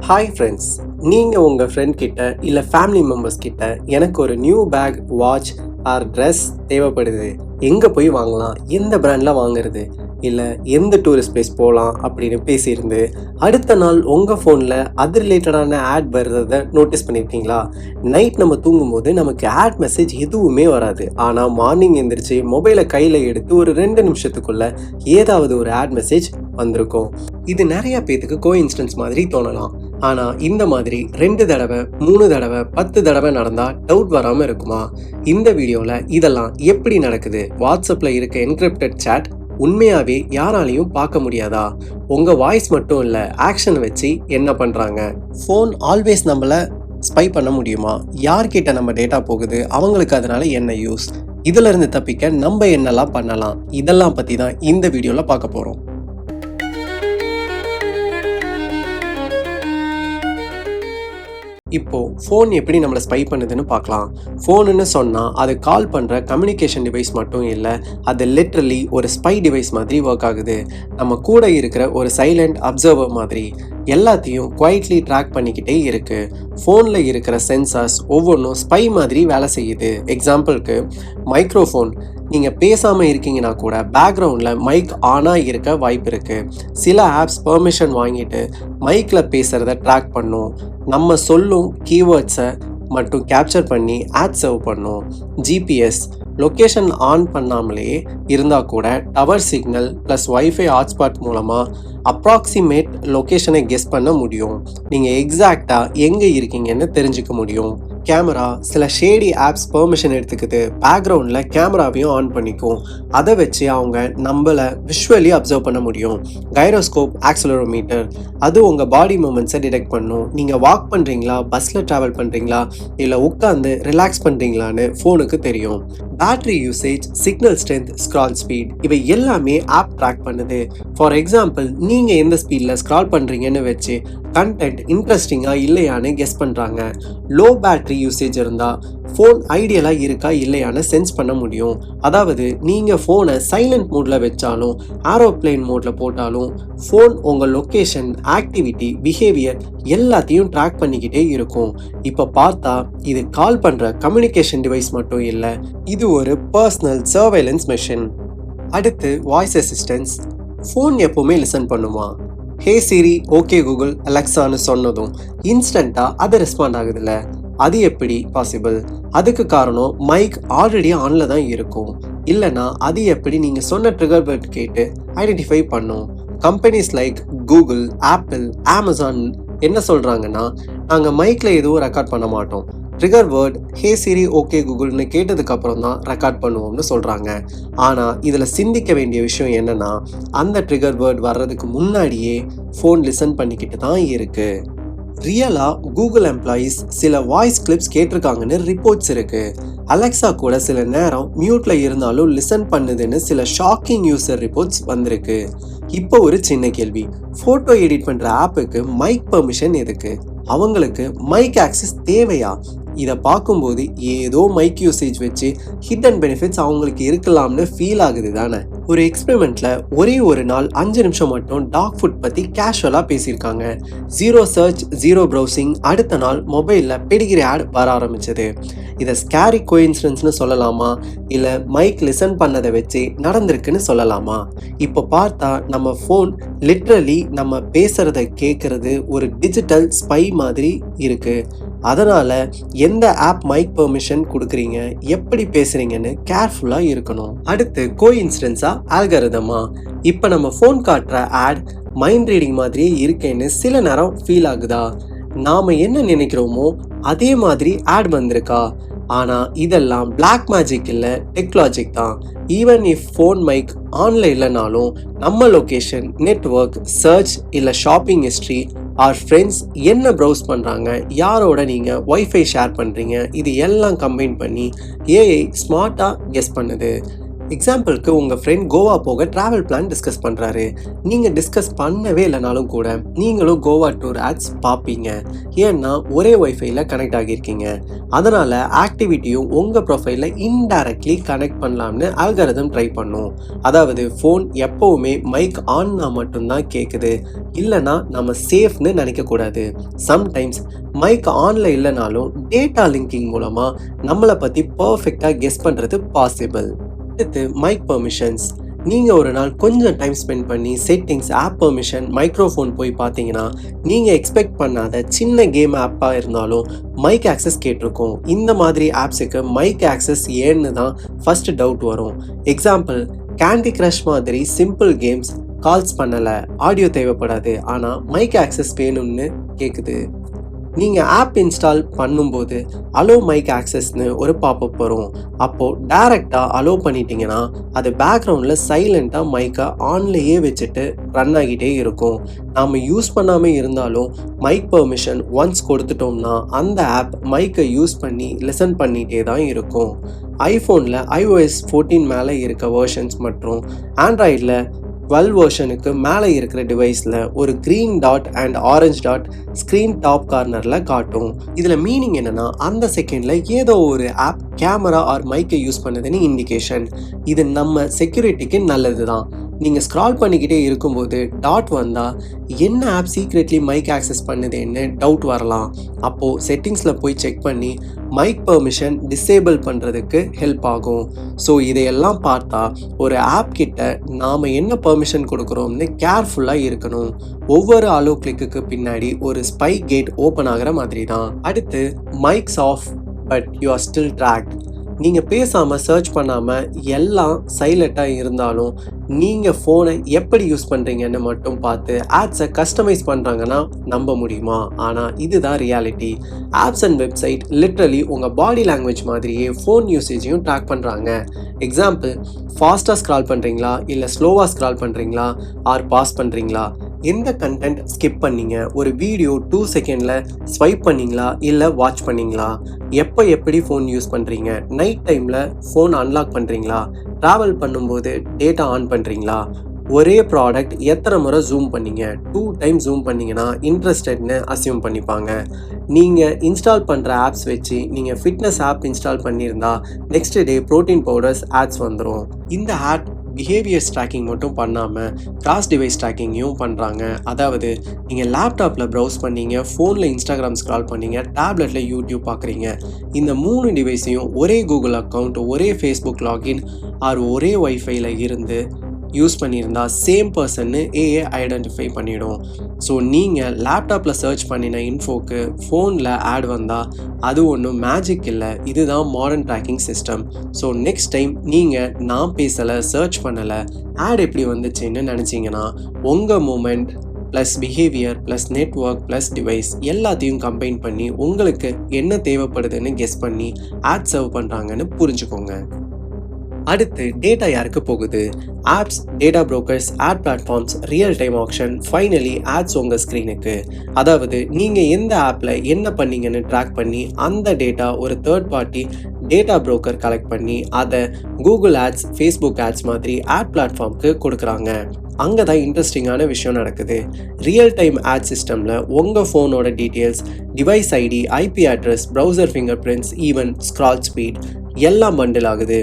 Hi friends, நீங்கள் உங்கள் friend கிட்ட இல்லை ஃபேமிலி மெம்பர்ஸ் கிட்ட எனக்கு ஒரு new bag, watch or dress தேவைப்படுது, எங்கே போய் வாங்கலாம், எந்த பிராண்டில் வாங்குறது, இல்லை எந்த டூரிஸ்ட் பிளேஸ் போகலாம் அப்படின்னு பேசியிருந்து அடுத்த நாள் உங்கள் ஃபோனில் அது ரிலேட்டடான ஆட் வர்றதை நோட்டீஸ் பண்ணியிருக்கீங்களா? நைட் நம்ம தூங்கும்போது நமக்கு ஆட் மெசேஜ் எதுவுமே வராது. ஆனால் மார்னிங் எழுந்திரிச்சு மொபைலை கையில் எடுத்து ஒரு 2 நிமிஷத்துக்குள்ளே ஏதாவது ஒரு ஆட் மெசேஜ் வந்திருக்கும். இது நிறைய பேத்துக்கு கோஇன்சிடென்ஸ் மாதிரி தோணலாம். ஆனால் இந்த மாதிரி 2 தடவை 3 தடவை 10 தடவை நடந்தால் டவுட் வராமல் இருக்குமா? இந்த வீடியோவில் இதெல்லாம் எப்படி நடக்குது, வாட்ஸ்அப்பில் இருக்க என்கிரிப்டட் சேட் உண்மையாகவே யாராலையும் பார்க்க முடியாதா, உங்கள் வாய்ஸ் மட்டும் இல்லை ஆக்ஷனை வச்சு என்ன பண்ணுறாங்க, ஃபோன் ஆல்வேஸ் நம்மளை ஸ்பை பண்ண முடியுமா, யார்கிட்ட நம்ம டேட்டா போகுது, அவங்களுக்கு அதனால என்ன யூஸ், இதிலிருந்து தப்பிக்க நம்ம என்னெல்லாம் பண்ணலாம், இதெல்லாம் பற்றி தான் இந்த வீடியோவில் பார்க்க போகிறோம். இப்போ ஃபோன் எப்படி நம்மளை ஸ்பை பண்ணுதுன்னு பார்க்கலாம். ஃபோனுன்னு சொன்னால் அது கால் பண்ணுற கம்யூனிகேஷன் டிவைஸ் மட்டும் இல்லை, அது லிட்ரலி ஒரு ஸ்பை டிவைஸ் மாதிரி ஒர்க் ஆகுது. நம்ம கூட இருக்கிற ஒரு சைலண்ட் அப்சர்வர் மாதிரி எல்லாத்தையும் குவைட்லி ட்ராக் பண்ணிக்கிட்டே இருக்கு. ஃபோனில் இருக்கிற சென்சார்ஸ் ஒவ்வொன்றும் ஸ்பை மாதிரி வேலை செய்யுது. எக்ஸாம்பிளுக்கு மைக்ரோஃபோன், நீங்கள் பேசாமல் இருக்கீங்கன்னா கூட பேக்ரவுண்டில் மைக் ஆனாக இருக்க வாய்ப்பு இருக்குது. சில ஆப்ஸ் பெர்மிஷன் வாங்கிட்டு மைக்கில் பேசுகிறத ட்ராக் பண்ணும். நம்ம சொல்லும் கீவேர்ட்ஸை மட்டும் கேப்சர் பண்ணி ஆட் சர்வ் பண்ணும். ஜிபிஎஸ் லொக்கேஷன் ஆன் பண்ணாமலே இருந்தால் கூட tower signal plus wifi hotspot மூலமாக அப்ராக்சிமேட் லொக்கேஷனை கெஸ் பண்ண முடியும். நீங்கள் எக்ஸாக்டாக எங்கே இருக்கீங்கன்னு தெரிஞ்சுக்க முடியும். கேமரா, சில ஷேடி ஆப்ஸ் பெர்மிஷன் எடுத்துக்குது, பேக்ரவுண்டில் கேமராவையும் ஆன் பண்ணிக்கும். அதை வச்சு அவங்க நம்மளை விஷுவலி அப்சர்வ் பண்ண முடியும். கைரோஸ்கோப், ஆக்சலரோமீட்டர், அது உங்கள் பாடி மூமெண்ட்ஸை டிடெக்ட் பண்ணும். நீங்கள் வாக் பண்ணுறீங்களா, பஸ்ஸில் ட்ராவல் பண்ணுறீங்களா, இல்லை உட்காந்து ரிலாக்ஸ் பண்ணுறீங்களான்னு ஃபோனுக்கு தெரியும். Battery usage, signal strength, scroll speed, இவை எல்லாமே ஆப் ட்ராக் பண்ணுது. ஃபார் எக்ஸாம்பிள், நீங்கள் எந்த ஸ்பீடில் ஸ்க்ரால் பண்ணுறீங்கன்னு வச்சு கண்டென்ட் இன்ட்ரெஸ்டிங்காக இல்லையான்னு கெஸ் பண்ணுறாங்க. லோ பேட்டரி யூசேஜ் இருந்தால் ஃபோன் ஐடியலாக இருக்கா இல்லையான்னு சென்ஸ் பண்ண முடியும். அதாவது நீங்கள் ஃபோனை சைலண்ட் மோடில் வச்சாலும் ஏரோப்ளேன் மோடில் போட்டாலும் ஃபோன் உங்கள் லொக்கேஷன், ஆக்டிவிட்டி, பிஹேவியர் எல்லாத்தையும் ட்ராக் பண்ணிக்கிட்டே இருக்கும். இப்போ பார்த்தா இது கால் பண்ணுற கம்யூனிகேஷன் டிவைஸ் மட்டும் இல்லை, இது ஒரு பர்சனல் சர்வேலன்ஸ் மெஷின். அடுத்து வாய்ஸ் அசிஸ்டன்ஸ். ஃபோன் எப்போவுமே லிசன் பண்ணுமா? ஹே சிரி, ஓகே கூகுள், அலெக்சான்னு சொன்னதும் இன்ஸ்டண்ட்டாக அது ரெஸ்பாண்ட் ஆகுதுல்ல, அது எப்படி பாசிபிள்? அதுக்கு காரணம் மைக் ஆல்ரெடி ஆனில் தான் இருக்கும். இல்லைனா அது எப்படி நீங்கள் சொன்ன ட்ரிகர் வேர்ட் கேட்டு ஐடென்டிஃபை பண்ணும்? Companies like Google, apple, Amazon என்ன சொல்கிறாங்கன்னா, நாங்கள் மைக்கில் எதுவும் ரெக்கார்ட் பண்ண மாட்டோம், ட்ரிகர் வேர்ட் ஹே சிரி ஓகே கூகுள்னு கேட்டதுக்கப்புறம் தான் ரெக்கார்ட் பண்ணுவோம்னு சொல்கிறாங்க. ஆனால் இதில் சிந்திக்க வேண்டிய விஷயம் என்னென்னா, அந்த ட்ரிகர் வேர்ட் வர்றதுக்கு முன்னாடியே ஃபோன் லிசன் பண்ணிக்கிட்டு தான் இருக்குது. ரியலாக கூகுள் எம்ப்ளாயீஸ் சில வாய்ஸ் கிளிப்ஸ் கேட்டிருக்காங்கன்னு ரிப்போர்ட்ஸ் இருக்குது. அலெக்சா கூட சில நேரம் மியூட்டில் இருந்தாலும் லிசன் பண்ணுதுன்னு சில ஷாக்கிங் யூசர் ரிப்போர்ட்ஸ் வந்திருக்கு. இப்போ ஒரு சின்ன கேள்வி, ஃபோட்டோ எடிட் பண்ணுற ஆப்புக்கு மைக் பெர்மிஷன் எதுக்கு? அவங்களுக்கு மைக் ஆக்சஸ் தேவையா? இதை பார்க்கும்போது ஏதோ மைக் யூசேஜ் வச்சு ஹிடன் பெனிஃபிட்ஸ் அவங்களுக்கு இருக்கலாம்னு ஃபீல் ஆகுது தானே. ஒரு எக்ஸ்பெரிமெண்ட்டில் ஒரே ஒரு நாள் 5 நிமிஷம் மட்டும் டாக் ஃபுட் பற்றி கேஷுவலாக பேசியிருக்காங்க. 0 சர்ச் 0 ப்ரௌசிங். அடுத்த நாள் மொபைலில் பெடிகிரி ஆட் வர ஆரம்பிச்சது. இதை ஸ்கேரி கோஇன்சிடென்ஸ்னு சொல்லலாமா, இல்லை மைக் லிசன் பண்ணதை வச்சு நடந்திருக்குன்னு சொல்லலாமா? இப்போ பார்த்தா நம்ம ஃபோன் லிட்ரலி நம்ம பேசுகிறத கேட்குறது ஒரு டிஜிட்டல் ஸ்பை மாதிரி இருக்குது. அதனால் எந்த ஆப் மைக் பெர்மிஷன் கொடுக்குறீங்க, எப்படி பேசுகிறீங்கன்னு கேர்ஃபுல்லாக இருக்கணும். அடுத்து கோஇன்சிடென்ஸா ஆல்கரிதமா? இப்போ நம்ம ஃபோன் காட்டுற ஆட் மைண்ட் ரீடிங் மாதிரியே இருக்கேன்னு சில நேரம் ஃபீல் ஆகுதா? நாம் என்ன நினைக்கிறோமோ அதே மாதிரி ஆட் வந்திருக்கா? ஆனால் இதெல்லாம் பிளாக் மேஜிக் இல்லை, டெக்னாலஜிக் தான். Even if phone mic online இல்லைனாலும் நம்ம லொக்கேஷன், நெட்வொர்க், சர்ச் இல்லை ஷாப்பிங் ஹிஸ்ட்ரி, ஆர் ஃப்ரெண்ட்ஸ் என்ன ப்ரௌஸ் பண்ணுறாங்க, யாரோட நீங்கள் ஒய்ஃபை ஷேர் பண்ணுறீங்க, இது எல்லாம் கம்பைன் பண்ணி ஏஐ ஸ்மார்ட்டாக கெஸ் பண்ணுது. எக்ஸாம்பிளுக்கு உங்கள் ஃப்ரெண்ட் கோவா போக ட்ராவல் பிளான் டிஸ்கஸ் பண்ணுறாரு. நீங்கள் டிஸ்கஸ் பண்ணவே இல்லைனாலும் கூட நீங்களும் கோவா டூர் ஆட்ஸ் பார்ப்பீங்க. ஏன்னா ஒரே ஒய்ஃபைல கனெக்ட் ஆகியிருக்கீங்க. அதனால் ஆக்டிவிட்டியும் உங்கள் ப்ரொஃபைலில் இன்டைரக்ட்லி கனெக்ட் பண்ணலாம்னு அல்காரிதம் ட்ரை பண்ணும். அதாவது ஃபோன் எப்போவுமே மைக் ஆன்னா மட்டும்தான் கேட்குது, இல்லைனா நம்ம சேஃப்னு நினைக்கக்கூடாது. சம்டைம்ஸ் மைக் ஆனில் இல்லைனாலும் டேட்டா லிங்கிங் மூலமாக நம்மளை பற்றி பர்ஃபெக்டாக கெஸ் பண்ணுறது பாசிபிள். அடுத்து மைக் பெர்மிஷன்ஸ். நீங்கள் ஒரு நாள் கொஞ்சம் டைம் ஸ்பெண்ட் பண்ணி செட்டிங்ஸ், ஆப் பெர்மிஷன், மைக்ரோஃபோன் போய் பார்த்தீங்கன்னா நீங்கள் எக்ஸ்பெக்ட் பண்ணாத சின்ன கேம் ஆப்பாக இருந்தாலும் மைக் ஆக்சஸ் கேட்டிருக்கும். இந்த மாதிரி ஆப்ஸுக்கு மைக் ஆக்சஸ் ஏன்னு தான் ஃபர்ஸ்ட் டவுட் வரும். எக்ஸாம்பிள், கேண்டி கிரஷ் மாதிரி சிம்பிள் கேம்ஸ் கால்ஸ் பண்ணலை, ஆடியோ தேவைப்படாது, ஆனால் மைக் ஆக்சஸ் வேணும்னு கேட்குது. நீங்கள் ஆப் இன்ஸ்டால் பண்ணும்போது அலோ மைக் ஆக்சஸ்னு ஒரு பாப்அப் வரும். அப்போது டைரெக்டாக அலோ பண்ணிட்டீங்கன்னா அது பேக்ரவுண்டில் சைலண்ட்டாக மைக்கை ஆன்லேயே வச்சுட்டு ரன் ஆகிட்டே இருக்கும். நாம் யூஸ் பண்ணாமல் இருந்தாலும் மைக் பெர்மிஷன் ஒன்ஸ் கொடுத்துட்டோம்னா அந்த ஆப் மைக்கை யூஸ் பண்ணி லிசன் பண்ணிகிட்டே தான் இருக்கும். ஐஃபோனில் iOS 14 மேலே இருக்க வெர்ஷன்ஸ் மற்றும் ஆண்ட்ராய்டில் 12 வெர்ஷனுக்கு மேலே இருக்கிற டிவைஸில் ஒரு green dot and orange dot screen top கார்னரில் காட்டும். இதில் மீனிங் என்னென்னா அந்த செகண்டில் ஏதோ ஒரு ஆப் கேமரா ஆர் மைக்கை யூஸ் பண்ணுதுன்னு இண்டிகேஷன். இது நம்ம செக்யூரிட்டிக்கு நல்லது தான். நீங்கள் ஸ்க்ரால் பண்ணிக்கிட்டே இருக்கும்போது டாட் வந்தால் என்ன ஆப் சீக்ரெட்லி மைக் ஆக்சஸ் பண்ணுதுன்னு டவுட் வரலாம். அப்போது செட்டிங்ஸில் போய் செக் பண்ணி மைக் பெர்மிஷன் டிசேபிள் பண்ணுறதுக்கு ஹெல்ப் ஆகும். ஸோ இதையெல்லாம் பார்த்தா ஒரு ஆப் கிட்ட நாம் என்ன பெர்மிஷன் கொடுக்குறோம்னு கேர்ஃபுல்லாக இருக்கணும். ஒவ்வொரு அலோ கிளிக்கு பின்னாடி ஒரு ஸ்பை கேட் ஓப்பன் ஆகிற மாதிரி தான். அடுத்து mic's off but you are still tracked. நீங்கள் பேசாமல் சர்ச் பண்ணாமல் எல்லாம் சைலண்ட்டாக இருந்தாலும் நீங்கள் ஃபோனை எப்படி யூஸ் பண்ணுறீங்கன்னு மட்டும் பார்த்து ஆப்ஸை கஸ்டமைஸ் பண்ணுறாங்கன்னா நம்ப முடியுமா? ஆனால் இதுதான் reality. Apps and website literally உங்கள் பாடி லாங்குவேஜ் மாதிரியே ஃபோன் யூசேஜையும் ட்ராக் பண்ணுறாங்க. எக்ஸாம்பிள், ஃபாஸ்ட்டாக ஸ்க்ரால் பண்ணுறீங்களா, இல்லை ஸ்லோவாக ஸ்க்ரால் பண்ணுறீங்களா, ஆர் பாஸ் பண்ணுறீங்களா, எந்த கண்டென்ட் ஸ்கிப் பண்ணீங்க, ஒரு வீடியோ 2 செகண்டில் ஸ்வைப் பண்ணிங்களா இல்லை வாட்ச் பண்ணிங்களா, எப்போ எப்படி ஃபோன் யூஸ் பண்ணுறீங்க, நைட் டைமில் ஃபோன் அன்லாக் பண்ணுறீங்களா, ட்ராவல் பண்ணும்போது டேட்டா ஆன் பண்ணுறீங்களா, ஒரே ப்ராடக்ட் எத்தனை முறை ஜூம் பண்ணீங்க, 2 டைம் ஜூம் பண்ணிங்கன்னா இன்ட்ரெஸ்டட்னு அசியூம் பண்ணிப்பாங்க. நீங்கள் இன்ஸ்டால் பண்ணுற ஆப்ஸ் வச்சு நீங்கள் ஃபிட்னஸ் ஆப் இன்ஸ்டால் பண்ணியிருந்தா next day protein powders ads வந்துடும். இந்த ஆட் பிஹேவியர்ஸ் ட்ராக்கிங் மட்டும் பண்ணாமல் கிராஸ் டிவைஸ் ட்ராக்கிங்கையும் பண்ணுறாங்க. அதாவது நீங்கள் லேப்டாப்பில் ப்ரௌஸ் பண்ணீங்க, ஃபோனில் இன்ஸ்டாகிராம் ஸ்க்ரால் பண்ணீங்க, டேப்லெட்டில் யூடியூப் பார்க்குறீங்க. இந்த 3 டிவைஸையும் ஒரே கூகுள் அக்கௌண்ட், ஒரே ஃபேஸ்புக் லாகின் ஆர் ஒரே ஒய்ஃபைல இருந்து யூஸ் பண்ணியிருந்தா சேம் பர்சன்னு ஏஏ ஐடென்டிஃபை பண்ணிடும். ஸோ நீங்கள் லேப்டாப்பில் சர்ச் பண்ணின இன்ஃபோக்கு ஃபோனில் ஆட் வந்தால் அது ஒன்றும் மேஜிக் இல்லை, இதுதான் modern tracking system. So next time நீங்கள் நான் பேசலை, சர்ச் பண்ணலை, ஆட் எப்படி வந்துச்சுன்னு நினச்சிங்கன்னா உங்கள் moment plus behaviour plus network plus device எல்லாத்தையும் கம்பைன் பண்ணி உங்களுக்கு என்ன தேவைப்படுதுன்னு கெஸ் பண்ணி ஆட் சர்வ் பண்ணுறாங்கன்னு புரிஞ்சுக்கோங்க. அடுத்து டேட்டா யாருக்கு போகுது? Apps, data brokers, ad platforms, real time action, finally ads உங்கள் ஸ்க்ரீனுக்கு. அதாவது நீங்கள் எந்த ஆப்பில் என்ன பண்ணீங்கன்னு ட்ராக் பண்ணி அந்த டேட்டா ஒரு third party data broker collect பண்ணி அதை கூகுள் ஆட்ஸ், ஃபேஸ்புக் ஆட்ஸ் மாதிரி ஆட் பிளாட்ஃபார்முக்கு கொடுக்குறாங்க. அங்கே தான் இன்ட்ரெஸ்டிங்கான விஷயம் நடக்குது. ரியல் டைம் ஆட் சிஸ்டமில் உங்கள் ஃபோனோட details, device ID, IP address, browser fingerprints, even scroll speed எல்லாம் பண்டில் ஆகுது.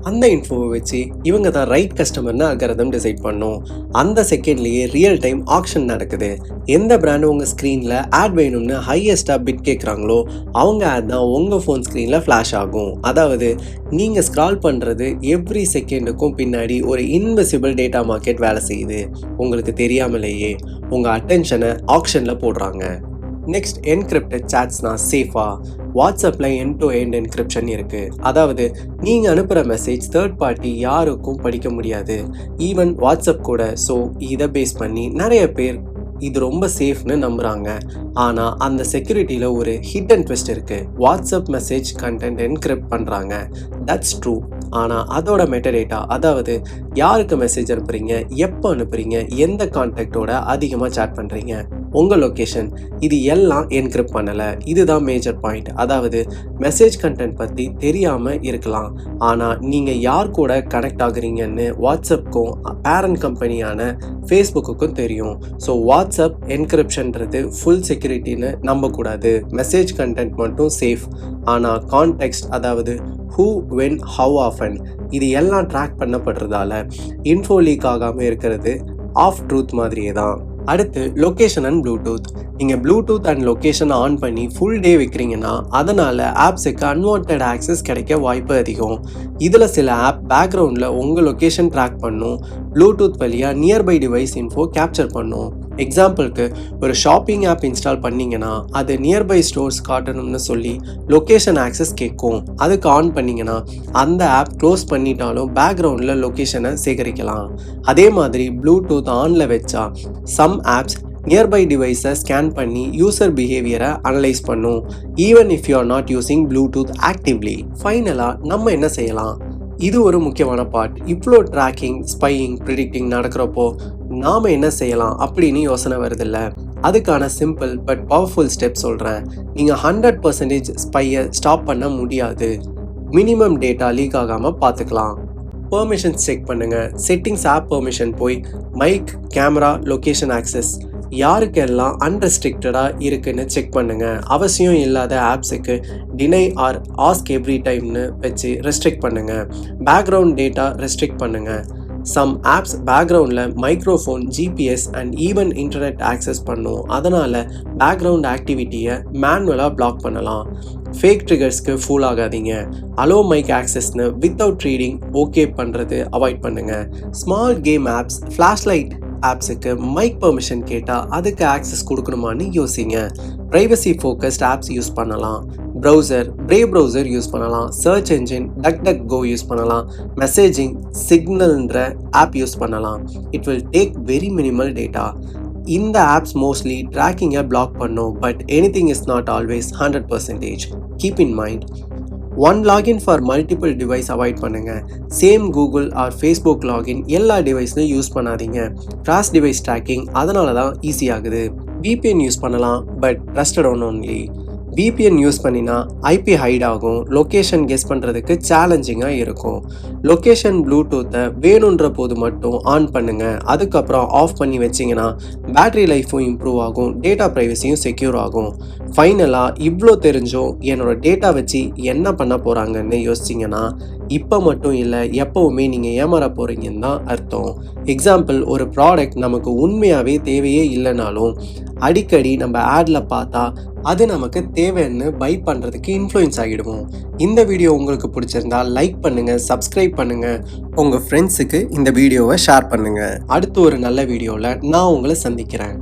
அந்த இன்ஃபோவை வச்சு இவங்க தான் ரைட் கஸ்டமர்னு அல்காரிதம் டிசைட் பண்ணும். அந்த செகண்ட்லேயே ரியல் டைம் ஆக்ஷன் நடக்குது. எந்த பிராண்டு உங்கள் ஸ்க்ரீனில் ஆட் வேணும்னு ஹையஸ்ட்டாக பிட் கேட்குறாங்களோ அவங்க ஆட் தான் உங்கள் ஃபோன் ஸ்க்ரீனில் ஃப்ளாஷ் ஆகும். அதாவது நீங்கள் ஸ்க்ரால் பண்ணுறது எவ்ரி செகண்டுக்கும் பின்னாடி ஒரு இன்விசிபிள் டேட்டா மார்க்கெட் வேலை செய்யுது. உங்களுக்கு தெரியாமலேயே உங்கள் அட்டென்ஷனை ஆக்ஷனில் போடுறாங்க. நெக்ஸ்ட், என்கிரிப்டட் சாட்ஸ்னா சேஃபா? வாட்ஸ்அப்பில் எண்ட் டு எண்ட் என்கிரிப்ஷன் இருக்குது. அதாவது நீங்கள் அனுப்புகிற மெசேஜ் தேர்ட் பார்ட்டி யாருக்கும் படிக்க முடியாது, ஈவன் வாட்ஸ்அப் கூட. ஸோ இதை பேஸ் பண்ணி நிறைய பேர் இது ரொம்ப சேஃப்னு நம்புகிறாங்க. ஆனால் அந்த செக்யூரிட்டியில் ஒரு ஹிடன் ட்விஸ்ட் இருக்குது. வாட்ஸ்அப் மெசேஜ் கண்டென்ட் என்கிரிப்ட் பண்ணுறாங்க, தட்ஸ் ட்ரூ. ஆனால் அதோட மெட்டடேட்டா, அதாவது யாருக்கு மெசேஜ் அனுப்புகிறீங்க, எப்போ அனுப்புகிறீங்க, எந்த கான்டாக்டோட அதிகமாக சேட் பண்ணுறீங்க, உங்கள் லொக்கேஷன், இது எல்லாம் என்கிரிப்ட் பண்ணலை. இதுதான் மேஜர் பாயிண்ட். அதாவது மெசேஜ் கண்டென்ட் பற்றி தெரியாமல் இருக்கலாம், ஆனால் நீங்கள் யார் கூட கனெக்ட் ஆகுறீங்கன்னு வாட்ஸ்அப்புக்கும் பேரண்ட் கம்பெனியான ஃபேஸ்புக்குக்கும் தெரியும். ஸோ வாட்ஸ்அப் என்கிரிப்ஷன்றது ஃபுல் செக்யூரிட்டின்னு நம்பக்கூடாது. மெசேஜ் கண்டென்ட் மட்டும் சேஃப். ஆனால் கான்டெக்ஸ்ட், அதாவது ஹூ, வென், ஹவ் ஆஃபன், இது எல்லாம் ட்ராக் பண்ணப்படுறதால இன்ஃபோ லீக் ஆகாமல் இருக்கிறது ஆஃப் ட்ரூத் மாதிரியே தான். அடுத்து லொக்கேஷன் அண்ட் ப்ளூடூத். நீங்கள் ப்ளூடூத் அண்ட் லொக்கேஷனை ஆன் பண்ணி ஃபுல் டே வைக்கிறீங்கன்னா அதனால் ஆப்ஸுக்கு அன்வான்ட் ஆக்சஸ் கிடைக்க வாய்ப்பு அதிகம். இதில் சில ஆப் பேக்ரவுண்டில் உங்கள் லொக்கேஷன் ட்ராக் பண்ணும், ப்ளூடூத் வழியாக நியர்பை டிவைஸ் இன்ஃபோ கேப்சர் பண்ணும். எக்ஸாம்பிளுக்கு ஒரு ஷாப்பிங் ஆப் இன்ஸ்டால் பண்ணிங்கன்னா அது நியர்பை ஸ்டோர்ஸ் காட்டணும்னு சொல்லி லொக்கேஷன் ஆக்சஸ் கேட்கும். அதுக்கு ஆன் பண்ணிங்கன்னா அந்த ஆப் க்ளோஸ் பண்ணிட்டாலும் பேக்ரவுண்டில் லொக்கேஷனை சேகரிக்கலாம். அதே மாதிரி ப்ளூடூத் ஆனில் வச்சா சம் ஆப்ஸ் நியர்பை டிவைஸை ஸ்கேன் பண்ணி யூசர் பிஹேவியரை அனலைஸ் பண்ணும், even if you are not using Bluetooth actively. ஃபைனலாக நம்ம என்ன செய்யலாம்? இது ஒரு முக்கியமான பார்ட். இவ்வளோ ட்ராக்கிங், ஸ்பையிங், ப்ரிடிக்டிங் நடக்கிறப்போ நாம் என்ன செய்யலாம் அப்படின்னு யோசனை வருதில்ல. அதுக்கான சிம்பிள் பட் பவர்ஃபுல் ஸ்டெப் சொல்கிறேன். நீங்கள் 100% ஸ்பையை ஸ்டாப் பண்ண முடியாது. மினிமம் டேட்டா லீக் ஆகாமல் பார்த்துக்கலாம். பெர்மிஷன்ஸ் செக் பண்ணுங்கள். செட்டிங்ஸ், ஆப் பெர்மிஷன் போய் மைக், கேமரா, லொக்கேஷன் ஆக்சஸ் யாருக்கெல்லாம் அன்ரெஸ்ட்ரிக்டடாக இருக்குன்னு செக் பண்ணுங்கள். அவசியம் இல்லாத ஆப்ஸுக்கு டினை ஆர் ஆஸ்க் எவ்ரி டைம்னு வச்சு ரெஸ்ட்ரிக்ட் பண்ணுங்கள். பேக்ரவுண்ட் டேட்டா ரெஸ்ட்ரிக்ட் பண்ணுங்கள். சம் ஆப்ஸ் பேக்ரவுண்டில் microphone, GPS and even internet access பண்ணும். அதனால் பேக்ரவுண்ட் ஆக்டிவிட்டியை மேனுவலாக பிளாக் பண்ணலாம். ஃபேக் ட்ரிகர்ஸ்க்கு ஃபூல் ஆகாதீங்க. அலோ மைக் ஆக்சஸ்னு வித்தவுட் ரீடிங் ஓகே பண்ணுறது அவாய்ட் பண்ணுங்கள். ஸ்மால் கேம் ஆப்ஸ், ஃப்ளாஷ்லைட் ஆப்ஸுக்கு மைக் பெர்மிஷன் கேட்டால் அதுக்கு ஆக்சஸ் கொடுக்கணுமான்னு யோசிங்க. ப்ரைவசி ஃபோக்கஸ்ட் ஆப்ஸ் யூஸ் பண்ணலாம். ப்ரௌசர், பிரேவ் ப்ரௌசர் யூஸ் பண்ணலாம். சர்ச் என்ஜின், DuckDuckGo யூஸ் பண்ணலாம். மெசேஜிங், சிக்னல்ன்ற ஆப் யூஸ் பண்ணலாம். It will take very minimal data. இந்த ஆப்ஸ் மோஸ்ட்லி ட்ராக்கிங்கை பிளாக் பண்ணும், but anything is not always 100%. Keep in mind, one login for multiple device avoid பண்ணுங்கள். Same Google or Facebook login எல்லா டிவைஸ்லையும் use பண்ணாதீங்க. Cross device tracking அதனால தான் easy ஆகுது. VPN யூஸ் பண்ணலாம், but trusted only. VPN use பண்ணினா IP height ஆகும், லொக்கேஷன் கெஸ் பண்ணுறதுக்கு சேலஞ்சிங்காக இருக்கும். லொக்கேஷன் ப்ளூடூத்தை வேணுன்ற போது மட்டும் ஆன் பண்ணுங்கள். அதுக்கப்புறம் ஆஃப் பண்ணி வச்சிங்கன்னா பேட்ரி லைஃப்பும் இம்ப்ரூவ் ஆகும், டேட்டா ப்ரைவசியும் செக்யூர் ஆகும். ஃபைனலாக இவ்வளோ தெரிஞ்சும் என்னோடய டேட்டா வச்சு என்ன பண்ண போகிறாங்கன்னு யோசிச்சிங்கன்னா இப்போ மட்டும் இல்லை, எப்போவுமே நீங்கள் ஏமாற போகிறீங்கன்னு தான் அர்த்தம். எக்ஸாம்பிள், ஒரு ப்ராடக்ட் நமக்கு உண்மையாகவே தேவையே இல்லைனாலும் அடிக்கடி நம்ம ஆடில் பார்த்தா அது நமக்கு தேவைன்னு பை பண்ணுறதுக்கு இன்ஃப்ளூயன்ஸ் ஆகிடுவோம். இந்த வீடியோ உங்களுக்கு பிடிச்சிருந்தா லைக் பண்ணுங்கள், சப்ஸ்கிரைப் பண்ணுங்கள், உங்கள் ஃப்ரெண்ட்ஸுக்கு இந்த வீடியோவை ஷேர் பண்ணுங்கள். அடுத்து ஒரு நல்ல வீடியோவில் நான் உங்களை சந்திக்கிறேன்.